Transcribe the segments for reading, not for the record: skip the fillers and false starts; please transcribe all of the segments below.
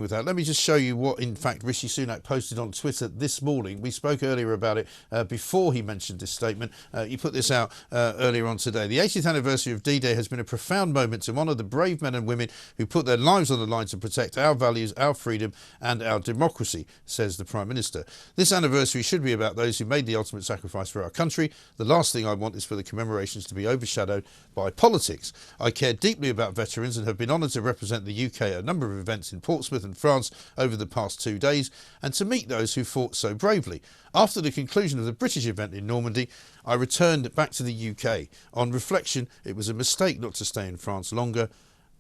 With that, let me just show you what, in fact, Rishi Sunak posted on Twitter this morning. We spoke earlier about it before he mentioned this statement. He put this out earlier on today. The 80th anniversary of D-Day has been a profound moment to honour the brave men and women who put their lives on the line to protect our values, our freedom and our democracy, says the Prime Minister. This anniversary should be about those who made the ultimate sacrifice for our country. The last thing I want is for the commemorations to be overshadowed by politics. I care deeply about veterans and have been honoured to represent the UK at a number of events in Portsmouth and France over the past 2 days, and to meet those who fought so bravely. After the conclusion of the British event in Normandy, I returned back to the UK. On reflection, it was a mistake not to stay in France longer,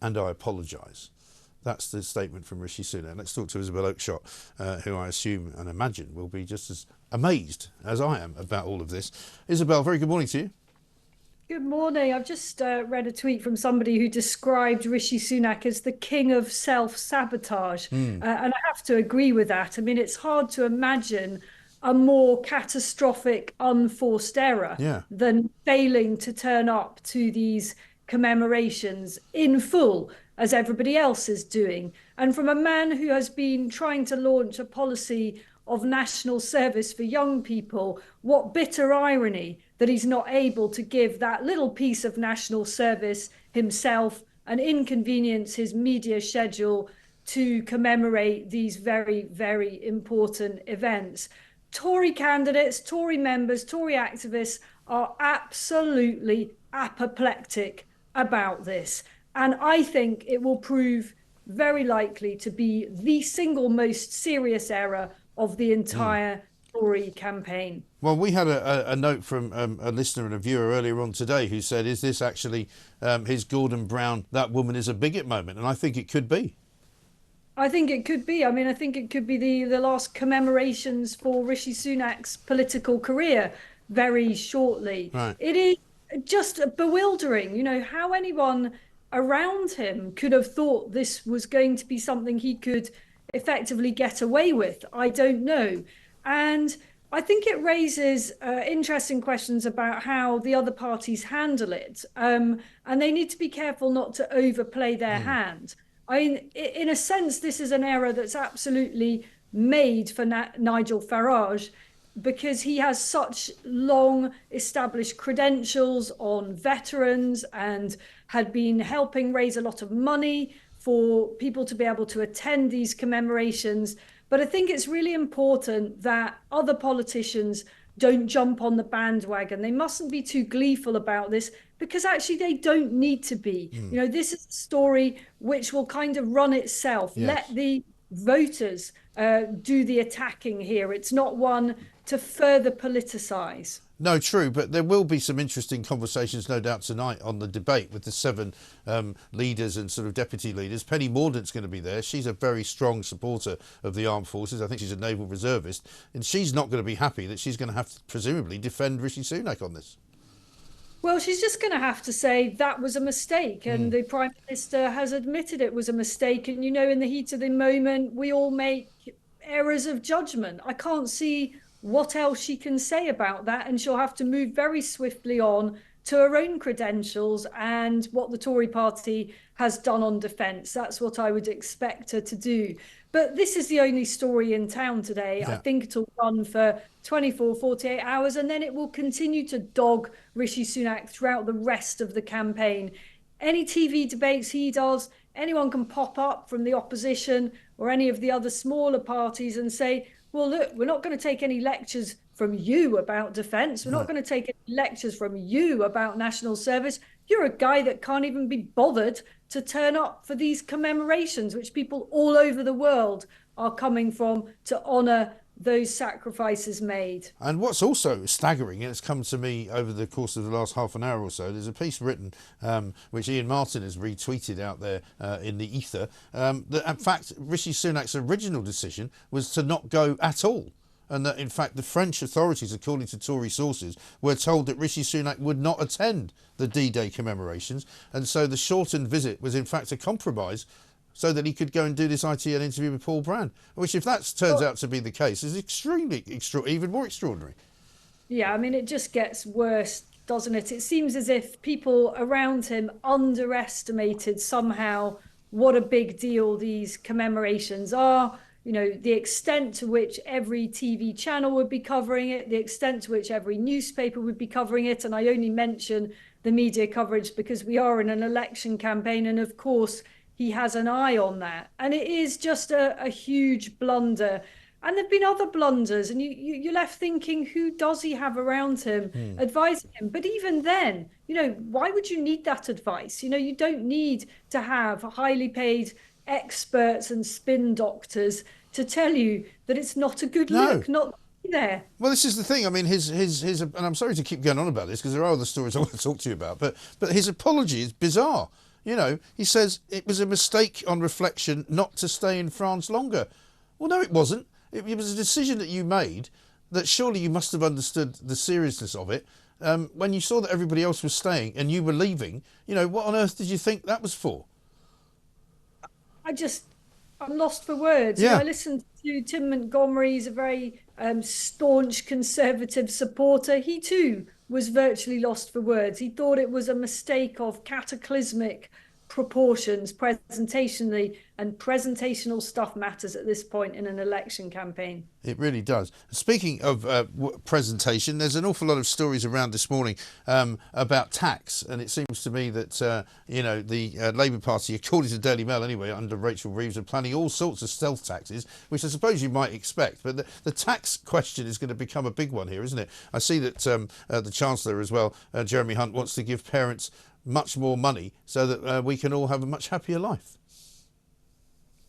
and I apologise. That's the statement from Rishi Sunak. Let's talk to Isabel Oakeshott, who I assume and imagine will be just as amazed as I am about all of this. Isabel, very good morning to you. Good morning. I've just read a tweet from somebody who described Rishi Sunak as the king of self-sabotage. And I have to agree with that. I mean, it's hard to imagine a more catastrophic, unforced error than failing to turn up to these commemorations in full, as everybody else is doing. And from a man who has been trying to launch a policy of national service for young people, what bitter irony that he's not able to give that little piece of national service himself and inconvenience his media schedule to commemorate these very, very important events. Tory candidates, Tory members, Tory activists are absolutely apoplectic about this. And I think it will prove very likely to be the single most serious error of the entire Tory campaign. Well, we had a note from a listener and a viewer earlier on today who said, is this actually his Gordon Brown, that woman is a bigot moment? And I think it could be. I think it could be. I mean, I think it could be the last commemorations for Rishi Sunak's political career very shortly. Right. It is just bewildering, you know, how anyone around him could have thought this was going to be something he could effectively get away with. I don't know. And I think it raises interesting questions about how the other parties handle it. And they need to be careful not to overplay their hand. I mean, in a sense, this is an error that's absolutely made for Nigel Farage, because he has such long established credentials on veterans and had been helping raise a lot of money for people to be able to attend these commemorations. But I think it's really important that other politicians don't jump on the bandwagon. They mustn't be too gleeful about this, because actually they don't need to be. You know, this is a story which will kind of run itself. Yes. Let the voters do the attacking here. It's not one to further politicize. No, true, but there will be some interesting conversations, no doubt, tonight on the debate with the 7 leaders and sort of deputy leaders. Penny Mordaunt's going to be there. She's a very strong supporter of the armed forces. I think she's a naval reservist, and she's not going to be happy that she's going to have to presumably defend Rishi Sunak on this. Well, she's just going to have to say that was a mistake, and the Prime Minister has admitted it was a mistake. And, you know, in the heat of the moment, we all make errors of judgment. I can't see what else she can say about that, and she'll have to move very swiftly on to her own credentials and what the Tory party has done on defence. That's what I would expect her to do. But this is the only story in town today. I think it'll run for 24, 48 hours, and then it will continue to dog Rishi Sunak throughout the rest of the campaign. Any TV debates he does, anyone can pop up from the opposition or any of the other smaller parties and say, well, look, we're not going to take any lectures from you about defence. We're not going to take any lectures from you about national service. You're a guy that can't even be bothered to turn up for these commemorations, which people all over the world are coming from to honour those sacrifices made. And what's also staggering, and it's come to me over the course of the last half an hour or so, there's a piece written which Ian Martin has retweeted out there in the ether, that in fact Rishi Sunak's original decision was to not go at all. And that, in fact, the French authorities, according to Tory sources, were told that Rishi Sunak would not attend the D-Day commemorations. And so the shortened visit was, in fact, a compromise so that he could go and do this ITN interview with Paul Brand, which, if that turns out to be the case, is extremely, even more extraordinary. Yeah, I mean, it just gets worse, doesn't it? It seems as if people around him underestimated somehow what a big deal these commemorations are. You know, the extent to which every TV channel would be covering it, the extent to which every newspaper would be covering it. And I only mention the media coverage because we are in an election campaign. And of course, he has an eye on that. And it is just a huge blunder. And there've been other blunders, and you're left thinking, who does he have around him advising him? But even then, you know, why would you need that advice? You know, you don't need to have highly paid experts and spin doctors to tell you that it's not a good look, not there. Well, this is the thing. I mean, his and I'm sorry to keep going on about this because there are other stories I want to talk to you about, but his apology is bizarre. You know, he says it was a mistake on reflection not to stay in France longer. Well, no, it wasn't. It was a decision that you made that surely you must have understood the seriousness of it. When you saw that everybody else was staying and you were leaving, you know, what on earth did you think that was for? I'm lost for words. Yeah. I listened to Tim Montgomery. He's a very staunch Conservative supporter. He too was virtually lost for words. He thought it was a mistake of cataclysmic proportions presentationally, and presentational stuff matters at this point in an election campaign. It really does. Speaking of presentation, there's an awful lot of stories around this morning about tax, and it seems to me that you know, the Labour Party, according to Daily Mail anyway, under Rachel Reeves, are planning all sorts of stealth taxes, which I suppose you might expect. But the tax question is going to become a big one here, isn't it? I see that the Chancellor as well, Jeremy Hunt, wants to give parents much more money so that we can all have a much happier life.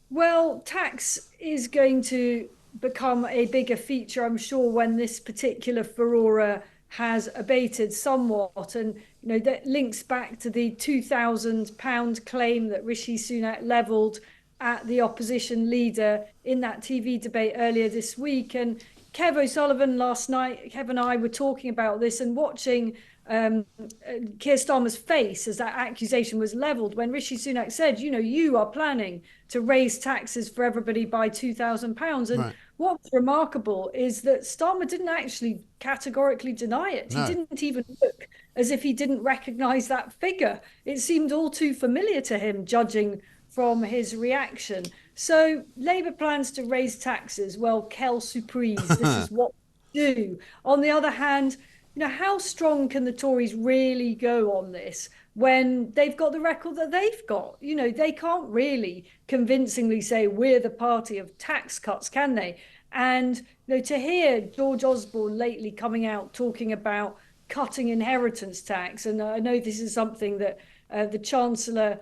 Well, tax is going to become a bigger feature, I'm sure, when this particular furore has abated somewhat. And, you know, that links back to the £2,000 claim that Rishi Sunak levelled at the opposition leader in that TV debate earlier this week. And Kev O'Sullivan last night, Kev and I were talking about this and watching Keir Starmer's face as that accusation was levelled when Rishi Sunak said, you know, you are planning to raise taxes for everybody by £2,000. And right. What's remarkable is that Starmer didn't actually categorically deny it. No. He didn't even look as if he didn't recognise that figure. It seemed all too familiar to him, judging from his reaction. So Labour plans to raise taxes. Well, quelle surprise. This is what we do. On the other hand, you know, how strong can the Tories really go on this when they've got the record that they've got? You know, they can't really convincingly say we're the party of tax cuts, can they? And, you know, to hear George Osborne lately coming out talking about cutting inheritance tax, and I know this is something that the Chancellor,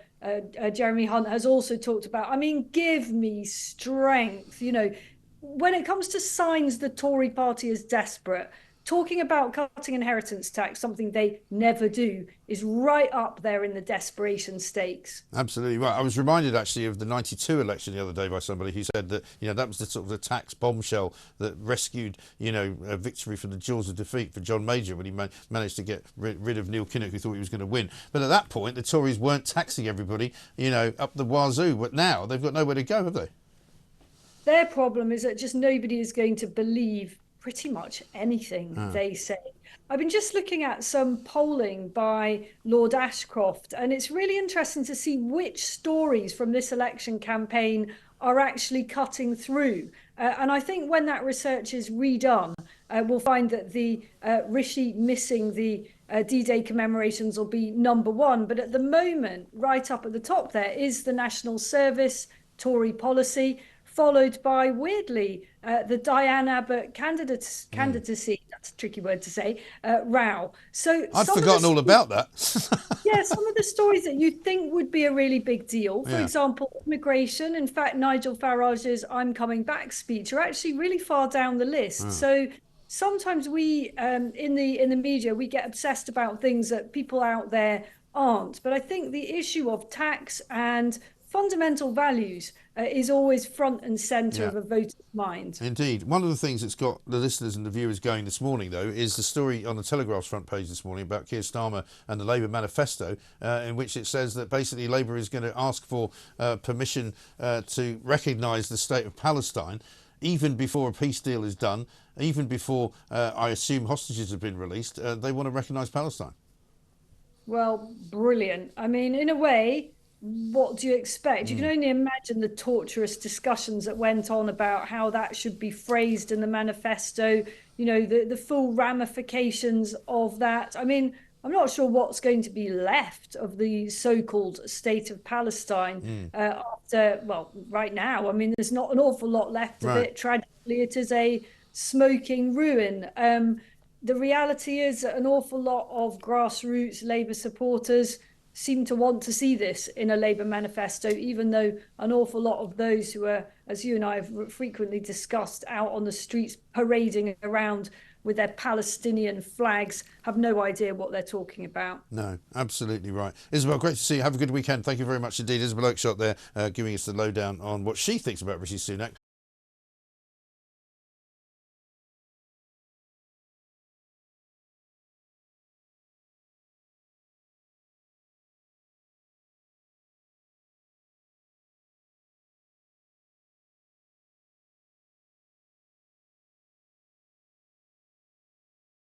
Jeremy Hunt, has also talked about. I mean, give me strength. You know, when it comes to signs the Tory party is desperate, talking about cutting inheritance tax, something they never do, is right up there in the desperation stakes. Absolutely right. I was reminded actually of the 92 election the other day by somebody who said that, you know, that was the sort of the tax bombshell that rescued, you know, a victory from the jaws of defeat for John Major when he managed to get rid of Neil Kinnock, who thought he was going to win. But at that point, the Tories weren't taxing everybody, you know, up the wazoo. But now they've got nowhere to go, have they? Their problem is that just nobody is going to believe pretty much anything they say. I've been just looking at some polling by Lord Ashcroft, and it's really interesting to see which stories from this election campaign are actually cutting through. And I think when that research is redone, we'll find that the Rishi missing the D-Day commemorations will be number one. But at the moment, right up at the top there is the National Service, Tory policy, followed by, weirdly, the Diane Abbott candidacy, that's a tricky word to say, row. So I'd forgotten all about that. Yeah, some of the stories that you think would be a really big deal, for example, immigration. In fact, Nigel Farage's I'm coming back speech are actually really far down the list. So sometimes we, in the media, we get obsessed about things that people out there aren't. But I think the issue of tax and fundamental values is always front and centre of a voter's mind. Indeed. One of the things that's got the listeners and the viewers going this morning, though, is the story on the Telegraph's front page this morning about Keir Starmer and the Labour manifesto, in which it says that basically Labour is going to ask for permission to recognise the state of Palestine even before a peace deal is done, even before, I assume, hostages have been released. They want to recognise Palestine. Well, brilliant. I mean, in a way, what do you expect? You can only imagine the torturous discussions that went on about how that should be phrased in the manifesto, you know, the full ramifications of that. I mean, I'm not sure what's going to be left of the so-called state of Palestine after, well, right now. I mean, there's not an awful lot left of it. Tragically, it is a smoking ruin. The reality is that an awful lot of grassroots Labour supporters seem to want to see this in a Labour manifesto, even though an awful lot of those who are, as you and I have frequently discussed, out on the streets parading around with their Palestinian flags have no idea what they're talking about. No, absolutely right. Isabel, great to see you. Have a good weekend. Thank you very much indeed. Isabel Oakeshott there giving us the lowdown on what she thinks about Rishi Sunak.